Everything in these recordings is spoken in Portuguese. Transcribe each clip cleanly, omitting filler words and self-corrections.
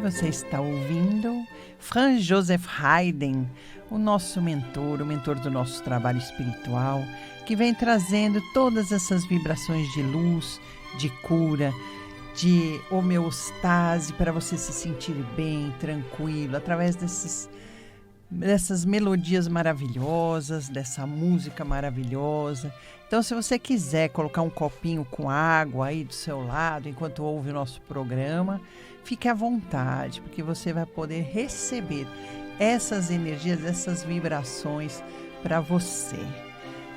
E você está ouvindo Franz Joseph Haydn, o nosso mentor, o mentor do nosso trabalho espiritual, que vem trazendo todas essas vibrações de luz, de cura, de homeostase, para você se sentir bem, tranquilo, através dessas melodias maravilhosas, dessa música maravilhosa. Então, se você quiser colocar um copinho com água aí do seu lado, enquanto ouve o nosso programa, fique à vontade, porque você vai poder receber essas energias, essas vibrações para você.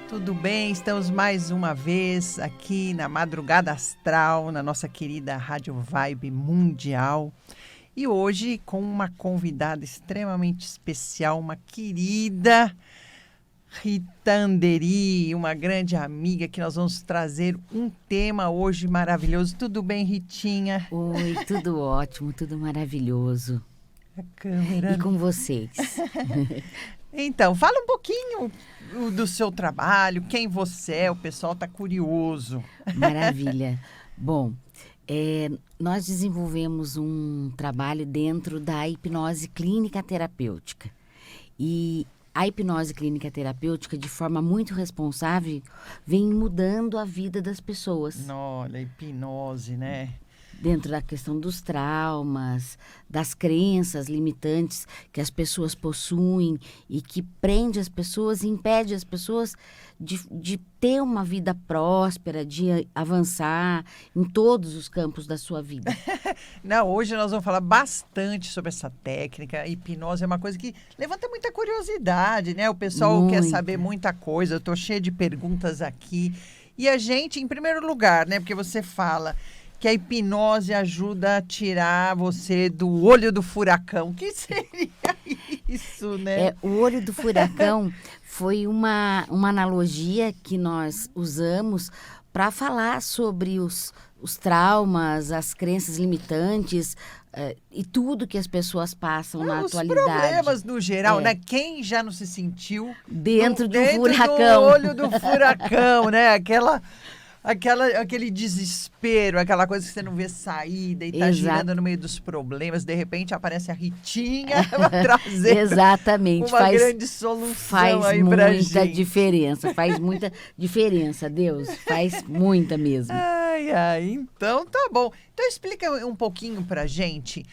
Tudo bem? Estamos mais uma vez aqui na Madrugada Astral, na nossa querida Rádio Vibe Mundial. E hoje com uma convidada extremamente especial, uma querida Rita Andery, uma grande amiga, que nós vamos trazer um tema hoje maravilhoso. Tudo bem, Ritinha? Oi, tudo ótimo, tudo maravilhoso. A câmera. E com vocês? Então, fala um pouquinho do seu trabalho, quem você é, o pessoal está curioso. Maravilha. Bom, nós desenvolvemos um trabalho dentro da hipnose clínica terapêutica. E a hipnose clínica terapêutica, de forma muito responsável, vem mudando a vida das pessoas. Olha, hipnose, né? Dentro da questão dos traumas, das crenças limitantes que as pessoas possuem e que prende as pessoas e impede as pessoas de ter uma vida próspera, de avançar em todos os campos da sua vida. Não, hoje nós vamos falar bastante sobre essa técnica. A hipnose é uma coisa que levanta muita curiosidade, né? O pessoal quer saber muita coisa. Eu estou cheia de perguntas aqui. E a gente, em primeiro lugar, né? Porque você fala que a hipnose ajuda a tirar você do olho do furacão. O que seria isso, né? O olho do furacão foi uma analogia que nós usamos para falar sobre os traumas, as crenças limitantes e tudo que as pessoas passam na atualidade. Os problemas no geral, né? Quem já não se sentiu dentro do furacão? Do olho do furacão, né? Aquele desespero, aquela coisa que você não vê saída e tá girando no meio dos problemas. De repente aparece a Ritinha para trazer exatamente. uma grande solução aí pra gente. Faz muita diferença, faz muita diferença, Deus. Faz muita mesmo. Ai, então tá bom. Então explica um pouquinho pra gente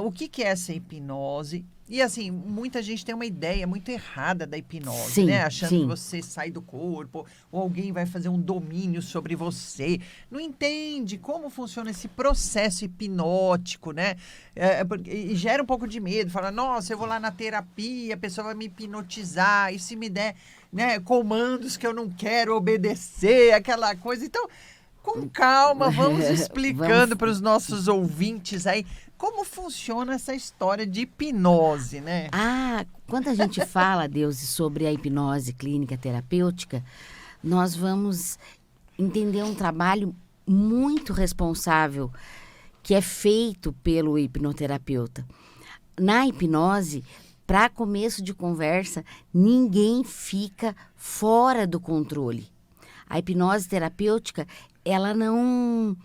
o que é essa hipnose. E assim, muita gente tem uma ideia muito errada da hipnose, sim, né? Achando sim. que você sai do corpo ou alguém vai fazer um domínio sobre você. Não entende como funciona esse processo hipnótico, né? E gera um pouco de medo. Fala, nossa, eu vou lá na terapia, a pessoa vai me hipnotizar. E se me der, né, comandos que eu não quero obedecer, aquela coisa. Então, com calma, vamos explicando para os nossos ouvintes aí como funciona essa história de hipnose, né? Quando a gente fala, Deus, sobre a hipnose clínica terapêutica, nós vamos entender um trabalho muito responsável que é feito pelo hipnoterapeuta. Na hipnose, para começo de conversa, ninguém fica fora do controle. A hipnose terapêutica, ela não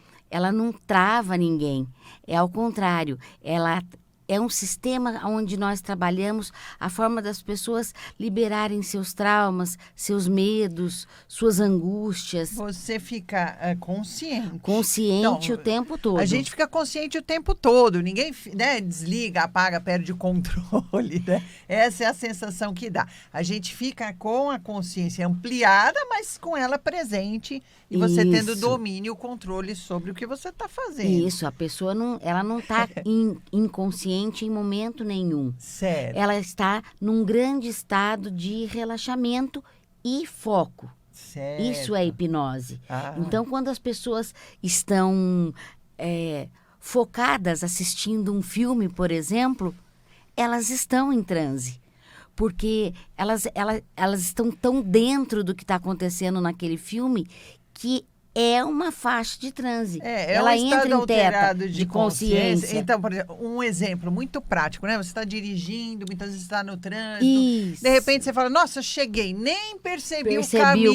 trava ninguém. É ao contrário, ela é um sistema onde nós trabalhamos a forma das pessoas liberarem seus traumas, seus medos, suas angústias. Você fica consciente. Consciente então, o tempo todo. A gente fica consciente o tempo todo. Ninguém, né, desliga, apaga, perde o controle. Né? Essa é a sensação que dá. A gente fica com a consciência ampliada, mas com ela presente. E você tendo domínio, controle sobre o que você está fazendo. Isso, a pessoa não está inconsciente em momento nenhum. Certo. Ela está num grande estado de relaxamento e foco. Certo. Isso é hipnose. Então, quando as pessoas estão focadas assistindo um filme, por exemplo, elas estão em transe. Porque elas estão tão dentro do que está acontecendo naquele filme que é uma faixa de transe. Ela entra em alterado de consciência. Então, por exemplo, um exemplo muito prático, né? Você está dirigindo, muitas vezes está no trânsito. Isso. De repente você fala, nossa, eu cheguei, nem percebi o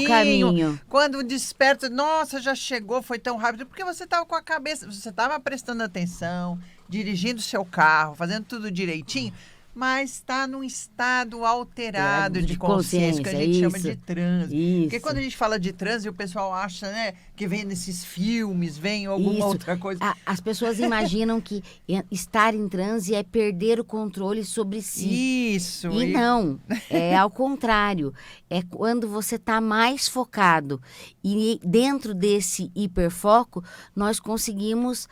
caminho. Quando desperta, nossa, já chegou, foi tão rápido. Porque você estava com a cabeça, você estava prestando atenção, dirigindo seu carro, fazendo tudo direitinho, mas está num estado alterado de consciência, que a gente chama de transe. Porque quando a gente fala de transe, o pessoal acha, né, que vem nesses filmes, vem alguma outra coisa. As pessoas imaginam que estar em transe é perder o controle sobre si. Isso. E não, é ao contrário. É quando você está mais focado. E dentro desse hiperfoco, nós conseguimos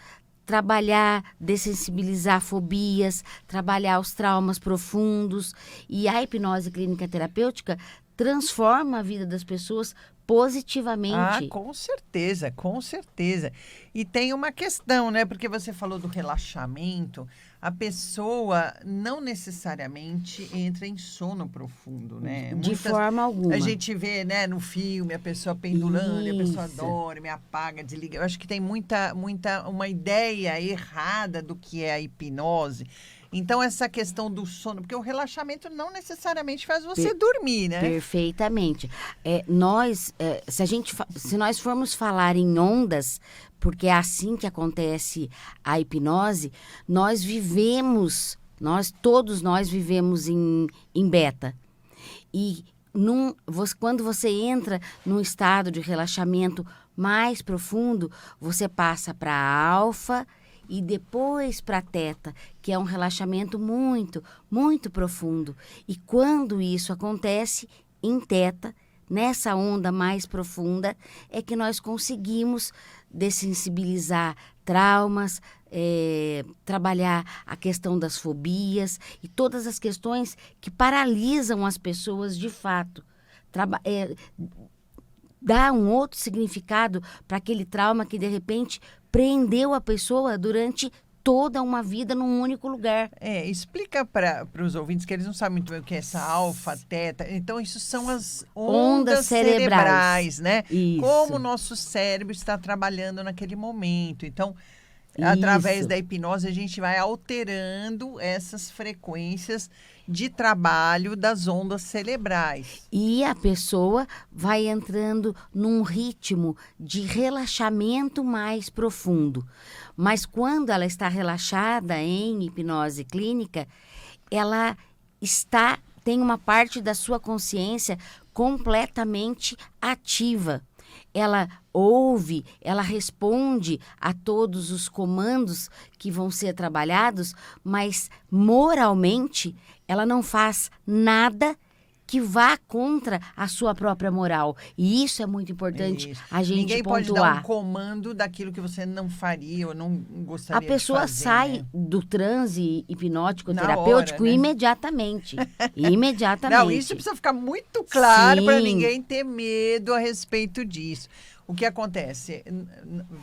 trabalhar, dessensibilizar fobias, trabalhar os traumas profundos. E a hipnose clínica terapêutica transforma a vida das pessoas positivamente. Com certeza, com certeza. E tem uma questão, né? Porque você falou do relaxamento, a pessoa não necessariamente entra em sono profundo, né? De forma alguma. A gente vê, né, no filme, a pessoa pendulando, a pessoa dorme, apaga, desliga. Eu acho que tem uma ideia errada do que é a hipnose. Então, essa questão do sono, porque o relaxamento não necessariamente faz você dormir, né? Perfeitamente. Se nós formos falar em ondas, porque é assim que acontece a hipnose, todos nós vivemos em beta. E quando você entra num estado de relaxamento mais profundo, você passa para alfa e depois para teta, que é um relaxamento muito, muito profundo. E quando isso acontece em teta, nessa onda mais profunda, é que nós conseguimos dessensibilizar traumas, trabalhar a questão das fobias e todas as questões que paralisam as pessoas de fato. Dá um outro significado para aquele trauma que, de repente, prendeu a pessoa durante toda uma vida num único lugar. Explica para os ouvintes que eles não sabem muito bem o que é essa alfa, teta. Então, isso são as ondas cerebrais, né? Isso. Como o nosso cérebro está trabalhando naquele momento. Então, através da hipnose, a gente vai alterando essas frequências de trabalho das ondas cerebrais. E a pessoa vai entrando num ritmo de relaxamento mais profundo. Mas quando ela está relaxada em hipnose clínica, ela tem uma parte da sua consciência completamente ativa. Ela ouve, ela responde a todos os comandos que vão ser trabalhados, mas moralmente ela não faz nada que vá contra a sua própria moral. E isso é muito importante a gente Ninguém pontuar. Pode dar um comando daquilo que você não faria ou não gostaria de fazer. A pessoa sai, né, do transe hipnótico terapêutico, né, imediatamente. Imediatamente. Não, isso precisa ficar muito claro para ninguém ter medo a respeito disso. O que acontece?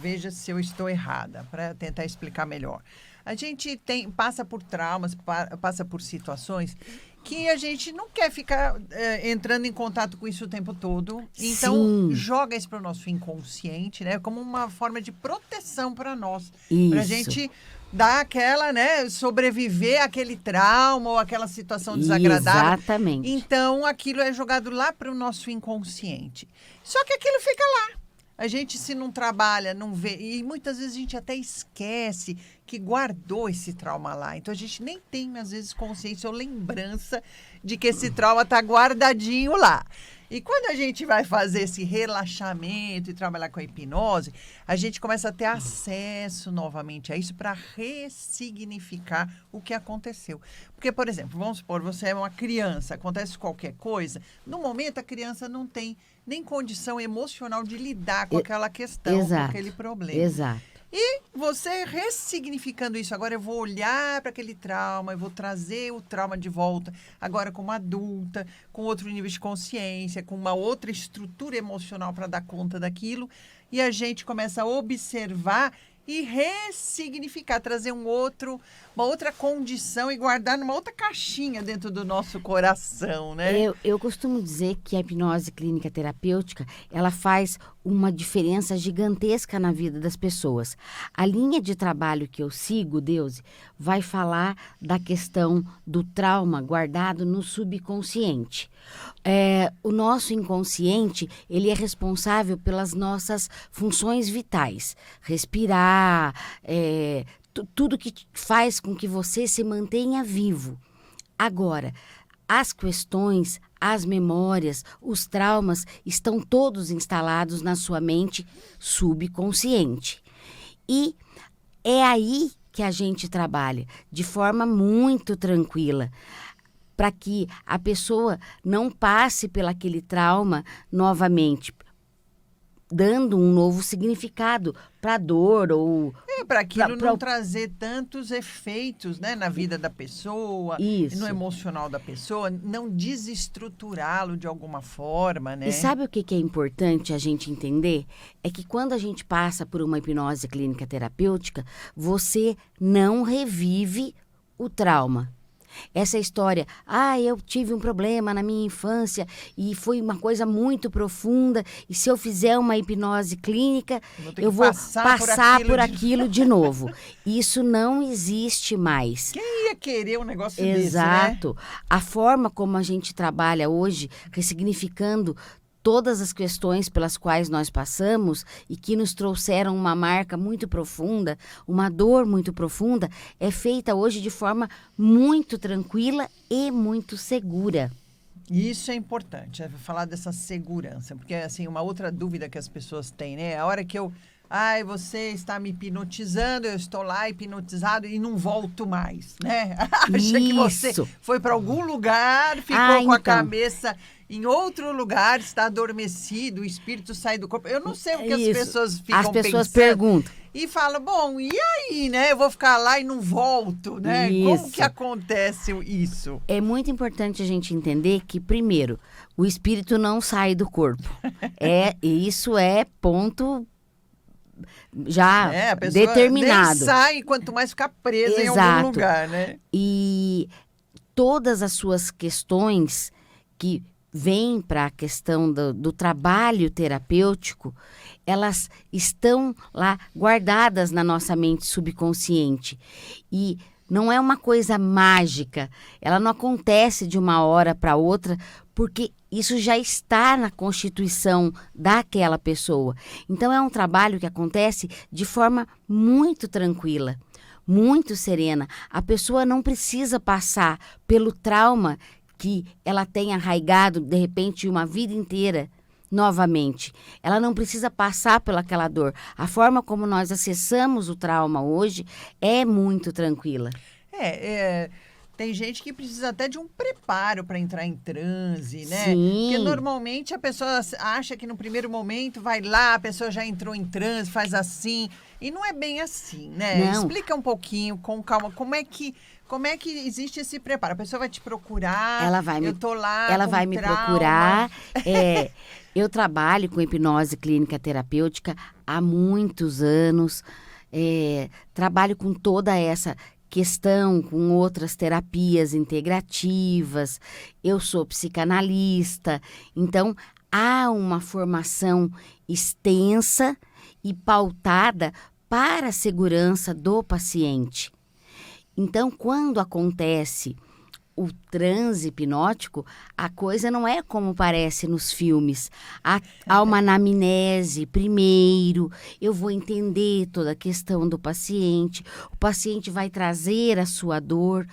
Veja se eu estou errada, para tentar explicar melhor. A gente passa por traumas, passa por situações que a gente não quer ficar entrando em contato com isso o tempo todo. Então, joga isso para o nosso inconsciente, né? Como uma forma de proteção para nós. Para a gente dar aquela, né? Sobreviver àquele trauma ou àquela situação desagradável. Exatamente. Então, aquilo é jogado lá para o nosso inconsciente. Só que aquilo fica lá. A gente, se não trabalha, não vê, e muitas vezes a gente até esquece que guardou esse trauma lá. Então, a gente nem tem, às vezes, consciência ou lembrança de que esse trauma está guardadinho lá. E quando a gente vai fazer esse relaxamento e trabalhar com a hipnose, a gente começa a ter acesso novamente a isso para ressignificar o que aconteceu. Porque, por exemplo, vamos supor, você é uma criança, acontece qualquer coisa, no momento a criança não tem nem condição emocional de lidar com aquela questão, com aquele problema. Exato. E você ressignificando isso, agora eu vou olhar para aquele trauma, eu vou trazer o trauma de volta, agora como adulta, com outro nível de consciência, com uma outra estrutura emocional para dar conta daquilo, e a gente começa a observar e ressignificar, trazer uma outra condição e guardar numa outra caixinha dentro do nosso coração, né? Eu costumo dizer que a hipnose clínica terapêutica, ela faz uma diferença gigantesca na vida das pessoas. A linha de trabalho que eu sigo, Deusi, vai falar da questão do trauma guardado no subconsciente. O nosso inconsciente, ele é responsável pelas nossas funções vitais. Respirar, tudo que faz com que você se mantenha vivo. Agora, as questões, as memórias, os traumas estão todos instalados na sua mente subconsciente. E é aí que a gente trabalha, de forma muito tranquila, para que a pessoa não passe pelaquele trauma novamente, dando um novo significado para a dor ou... Para aquilo não trazer tantos efeitos, né, na vida da pessoa, no emocional da pessoa, não desestruturá-lo de alguma forma, né? E sabe o que é importante a gente entender? É que quando a gente passa por uma hipnose clínica terapêutica, você não revive o trauma. Essa história, eu tive um problema na minha infância e foi uma coisa muito profunda e se eu fizer uma hipnose clínica, eu vou passar por aquilo de novo. Isso não existe mais. Quem ia querer um negócio desse, né? Exato. A forma como a gente trabalha hoje, ressignificando todas as questões pelas quais nós passamos e que nos trouxeram uma marca muito profunda, uma dor muito profunda, é feita hoje de forma muito tranquila e muito segura. Isso é importante, falar dessa segurança, porque assim, uma outra dúvida que as pessoas têm, né? A hora que você está me hipnotizando, eu estou lá hipnotizado e não volto mais, né? Acha que você foi para algum lugar, ficou com a cabeça em outro lugar, está adormecido, o espírito sai do corpo. Eu não sei o que as pessoas ficam pensando. As pessoas perguntam. E falam, bom, e aí, né? Eu vou ficar lá e não volto, né? Como que acontece isso? É muito importante a gente entender que, primeiro, o espírito não sai do corpo. Isso é ponto já determinado. Nem sai, quanto mais ficar presa em algum lugar, né? E todas as suas questões que vêm para a questão do trabalho terapêutico, elas estão lá guardadas na nossa mente subconsciente. E não é uma coisa mágica, ela não acontece de uma hora para outra, porque isso já está na constituição daquela pessoa. Então, é um trabalho que acontece de forma muito tranquila, muito serena. A pessoa não precisa passar pelo trauma que ela tem arraigado, de repente, uma vida inteira, novamente. Ela não precisa passar pelaquela dor. A forma como nós acessamos o trauma hoje é muito tranquila. Tem gente que precisa até de um preparo para entrar em transe, né? Sim. Porque normalmente a pessoa acha que no primeiro momento vai lá, a pessoa já entrou em transe, faz assim. E não é bem assim, né? Não. Explica um pouquinho, com calma, como é que existe esse preparo? A pessoa vai te procurar, eu tô lá ela com vai me trauma. procurar. Eu trabalho com hipnose clínica terapêutica há muitos anos. Trabalho com toda essa questão, com outras terapias integrativas. Eu sou psicanalista. Então, há uma formação extensa e pautada para a segurança do paciente. Então, quando acontece o transe hipnótico, a coisa não é como parece nos filmes. Há uma anamnese primeiro, eu vou entender toda a questão do paciente, o paciente vai trazer a sua dor,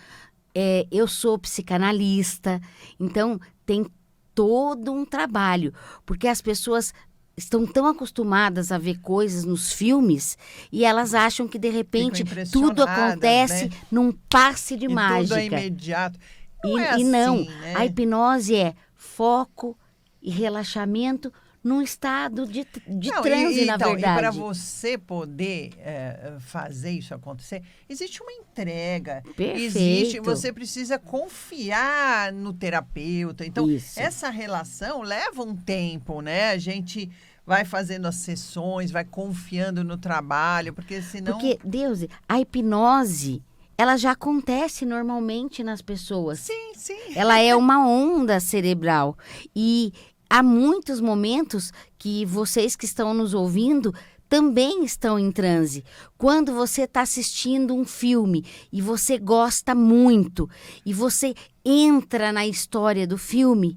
eu sou psicanalista, então tem todo um trabalho, porque as pessoas estão tão acostumadas a ver coisas nos filmes e elas acham que, de repente, tudo acontece, né, num passe de mágica. Tudo é imediato. Não, né? A hipnose é foco e relaxamento num estado de transe, na verdade. E para você poder fazer isso acontecer, existe uma entrega. Perfeito. Você precisa confiar no terapeuta. Então, isso. Essa relação leva um tempo, né? A gente vai fazendo as sessões, vai confiando no trabalho, porque senão... Porque, Deus, a hipnose, ela já acontece normalmente nas pessoas. Sim, sim. Ela é uma onda cerebral. E há muitos momentos que vocês que estão nos ouvindo também estão em transe. Quando você está assistindo um filme e você gosta muito e você entra na história do filme,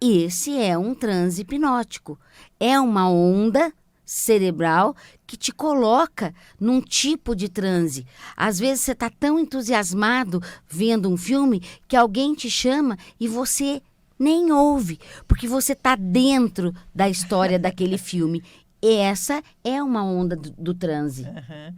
esse é um transe hipnótico. É uma onda cerebral que te coloca num tipo de transe. Às vezes você está tão entusiasmado vendo um filme que alguém te chama e você nem ouve, porque você está dentro da história daquele filme. Essa é uma onda do transe. Aham.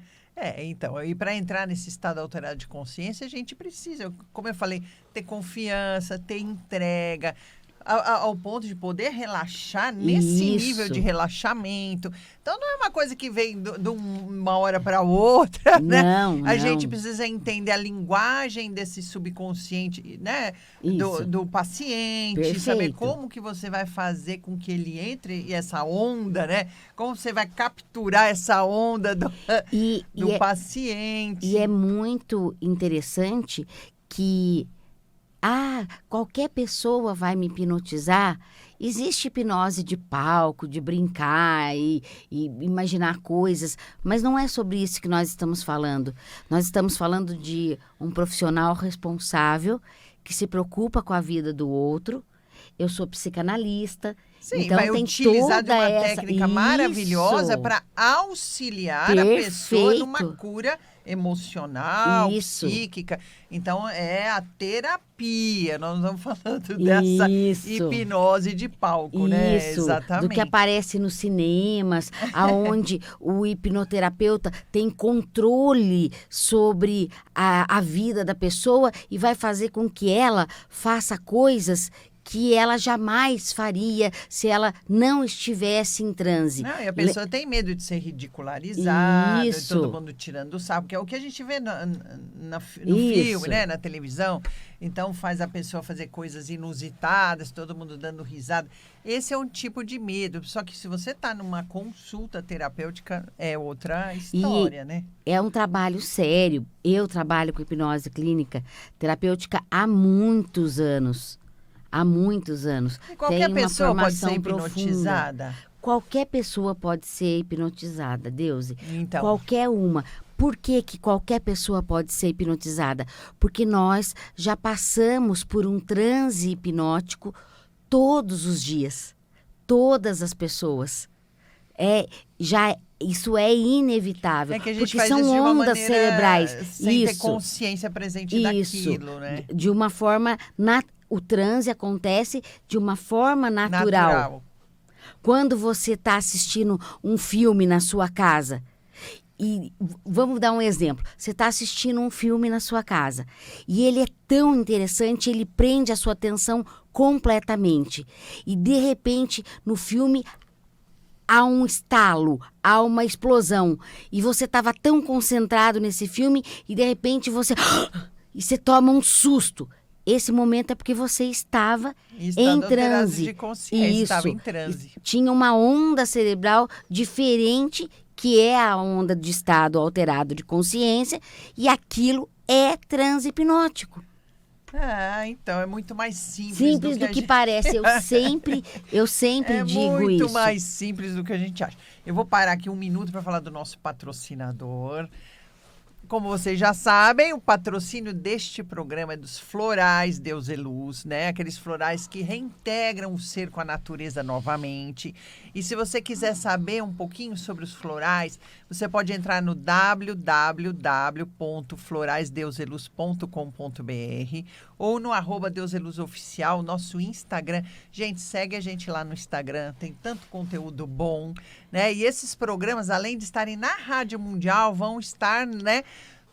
Então, e para entrar nesse estado alterado de consciência, a gente precisa, como eu falei, ter confiança, ter entrega, ao ponto de poder relaxar nesse nível de relaxamento. Então, não é uma coisa que vem de uma hora para outra, né? Não, A gente precisa entender a linguagem desse subconsciente, né? Do paciente, Perfeito. saber como que você vai fazer com que ele entre e essa onda, né? Como você vai capturar essa onda do paciente. E é muito interessante que qualquer pessoa vai me hipnotizar. Existe hipnose de palco, de brincar e imaginar coisas, mas não é sobre isso que nós estamos falando. Nós estamos falando de um profissional responsável que se preocupa com a vida do outro. Eu sou psicanalista. Sim, então vai tem utilizar de toda uma essa... técnica maravilhosa para auxiliar a pessoa numa cura emocional, psíquica. Então, é a terapia. Nós estamos falando dessa hipnose de palco, né? Exatamente. Do que aparece nos cinemas, aonde o hipnoterapeuta tem controle sobre a vida da pessoa e vai fazer com que ela faça coisas que ela jamais faria se ela não estivesse em transe. Não, e a pessoa tem medo de ser ridicularizada, todo mundo tirando o sarro, que é o que a gente vê no filme, né, na televisão. Então, faz a pessoa fazer coisas inusitadas, todo mundo dando risada. Esse é um tipo de medo. Só que se você está numa consulta terapêutica, é outra história, né? É um trabalho sério. Eu trabalho com hipnose clínica terapêutica há muitos anos. Há muitos anos. E qualquer pessoa pode ser hipnotizada? Profunda. Qualquer pessoa pode ser hipnotizada, Deusi. Então. Qualquer uma. Por que qualquer pessoa pode ser hipnotizada? Porque nós já passamos por um transe hipnótico todos os dias. Todas as pessoas. Isso é inevitável. É que a gente porque faz são isso de uma ondas maneira cerebrais. Sem ter consciência presente daquilo, né? De uma forma... O transe acontece de uma forma natural. Quando você está assistindo um filme na sua casa, e vamos dar um exemplo. Você está assistindo um filme na sua casa e ele é tão interessante, ele prende a sua atenção completamente. E, de repente, no filme há um estalo, há uma explosão. E você estava tão concentrado nesse filme e, de repente, você toma um susto. Esse momento é porque você estava em transe. De consciência, estava em transe. Tinha uma onda cerebral diferente, que é a onda de estado alterado de consciência, e aquilo é transe hipnótico. Então é muito mais simples. Simples do que parece. Eu sempre digo isso. É muito mais simples do que a gente acha. Eu vou parar aqui um minuto para falar do nosso patrocinador. Como vocês já sabem, o patrocínio deste programa é dos florais Deus é Luz, né? Aqueles florais que reintegram o ser com a natureza novamente. E se você quiser saber um pouquinho sobre os florais, você pode entrar no www.floraisdeuseluz.com.br ou no @DeusELuzOficial, nosso Instagram. Gente, segue a gente lá no Instagram, tem tanto conteúdo bom, né? E esses programas, além de estarem na Rádio Mundial, vão estar, né,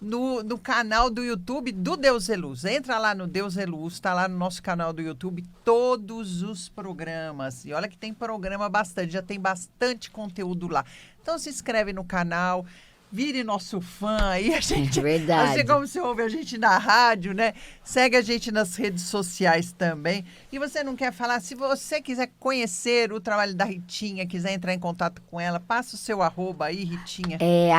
no canal do YouTube do Deus é Luz. Entra lá no Deus é Luz, está lá no nosso canal do YouTube, todos os programas. E olha que tem programa bastante, já tem bastante conteúdo lá. Então se inscreve no canal, vire nosso fã aí. A gente, é verdade. Assim como você ouve a gente na rádio, né? Segue a gente nas redes sociais também. E você não quer falar, se você quiser conhecer o trabalho da Ritinha, quiser entrar em contato com ela, passa o seu arroba aí, Ritinha. É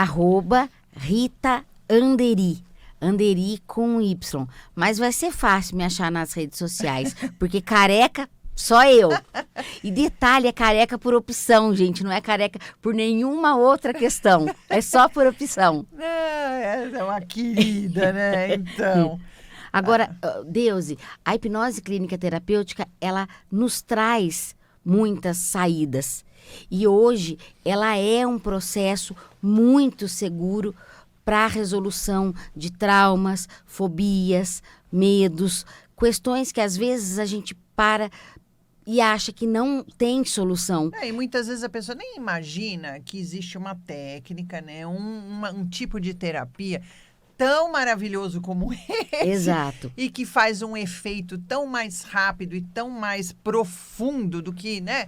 @Rita Anderi. Anderi com Y. Mas vai ser fácil me achar nas redes sociais. Porque careca, só eu. E detalhe, é careca por opção, gente. Não é careca por nenhuma outra questão. É só por opção. É uma querida, né? Então... Agora, Deusi, a hipnose clínica terapêutica, ela nos traz muitas saídas. E hoje ela é um processo muito seguro para a resolução de traumas, fobias, medos, questões que às vezes a gente para e acha que não tem solução. E muitas vezes a pessoa nem imagina que existe uma técnica, né? Um tipo de terapia tão maravilhoso como esse. Exato. E que faz um efeito tão mais rápido e tão mais profundo do que, né?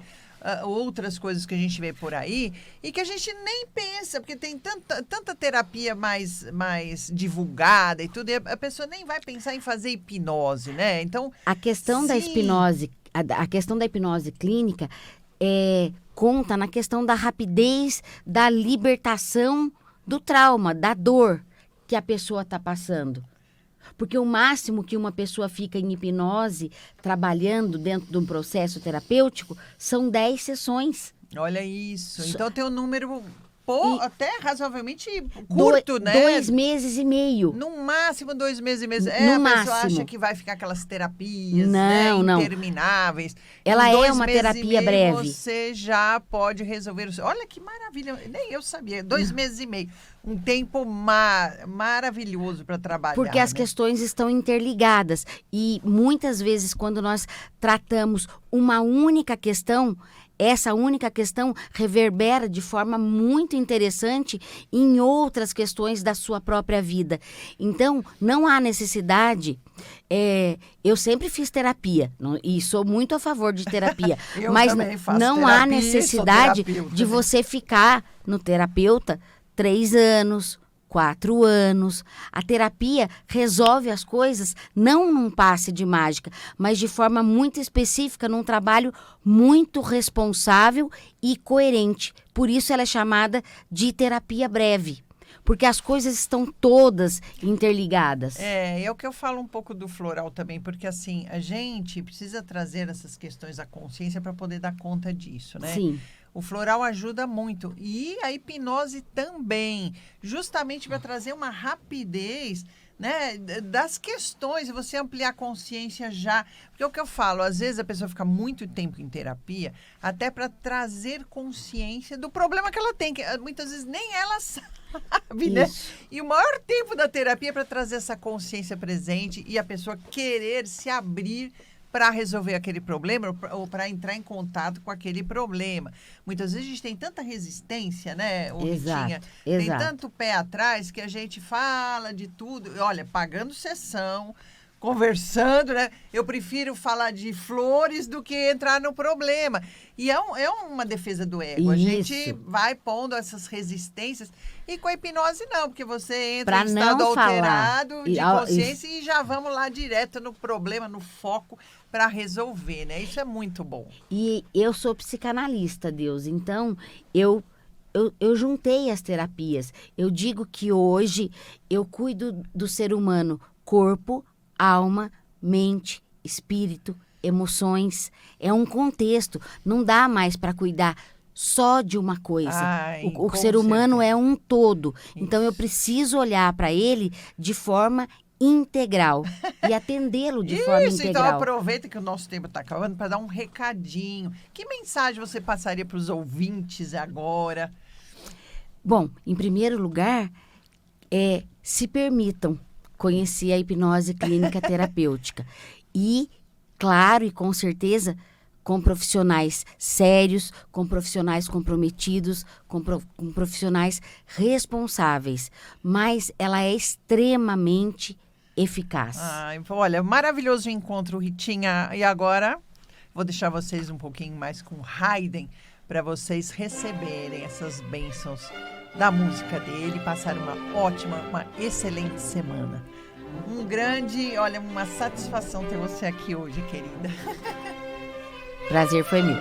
Outras coisas que a gente vê por aí e que a gente nem pensa, porque tem tanta terapia mais divulgada e tudo, e a pessoa nem vai pensar em fazer hipnose, né? Então, a questão da hipnose, a questão da hipnose clínica conta na questão da rapidez da libertação do trauma, da dor que a pessoa está passando. Porque o máximo que uma pessoa fica em hipnose, trabalhando dentro de um processo terapêutico, são 10 sessões. Olha isso. Então tem um número até razoavelmente curto, né? 2 meses e meio. No máximo 2 meses e meio. No a pessoa máximo. acha que vai ficar aquelas terapias não. intermináveis. Ela em 2 é uma meses terapia e meio, breve. Você já pode resolver o seu... Olha que maravilha. Nem eu sabia. 2 meses e meio. Um tempo maravilhoso para trabalhar. Porque as questões estão interligadas. E muitas vezes, quando nós tratamos uma única questão, essa única questão reverbera de forma muito interessante em outras questões da sua própria vida. Então, não há necessidade... eu sempre fiz terapia e sou muito a favor de terapia. Mas não há necessidade de você ficar no terapeuta 3 anos, 4 anos. A terapia resolve as coisas não num passe de mágica, mas de forma muito específica, num trabalho muito responsável e coerente. Por isso ela é chamada de terapia breve. Porque as coisas estão todas interligadas. É o que eu falo um pouco do floral também, porque assim, a gente precisa trazer essas questões à consciência para poder dar conta disso, né? Sim. O floral ajuda muito. E a hipnose também, justamente para trazer uma rapidez, né, das questões, e você ampliar a consciência já. Porque é o que eu falo, às vezes a pessoa fica muito tempo em terapia, até para trazer consciência do problema que ela tem, que muitas vezes nem ela sabe, né? E o maior tempo da terapia é para trazer essa consciência presente e a pessoa querer se abrir para resolver aquele problema ou para entrar em contato com aquele problema. Muitas vezes a gente tem tanta resistência, né, Ritinha? Tem tanto pé atrás que a gente fala de tudo. Olha, pagando sessão, conversando, né? Eu prefiro falar de flores do que entrar no problema. E é uma defesa do ego. Isso. A gente vai pondo essas resistências. E com a hipnose não, porque você entra em estado alterado de consciência e já vamos lá direto no problema, no foco, para resolver, né? Isso é muito bom. E eu sou psicanalista, Deus, então eu juntei as terapias. Eu digo que hoje eu cuido do ser humano, corpo, alma, mente, espírito, emoções. É um contexto. Não dá mais para cuidar só de uma coisa. O ser humano é um todo. Isso. Então eu preciso olhar para ele de forma integral e atendê-lo de forma integral. Então aproveita que o nosso tempo está acabando para dar um recadinho. Que mensagem você passaria para os ouvintes agora? Bom, em primeiro lugar, se permitam conhecer a hipnose clínica terapêutica. E, claro e com certeza, com profissionais sérios, com profissionais comprometidos, com profissionais responsáveis. Mas ela é extremamente eficaz. Olha, maravilhoso encontro, Ritinha. E agora, vou deixar vocês um pouquinho mais com Haydn, para vocês receberem essas bênçãos da música dele, passar uma excelente semana. Uma satisfação ter você aqui hoje, querida. Prazer foi meu.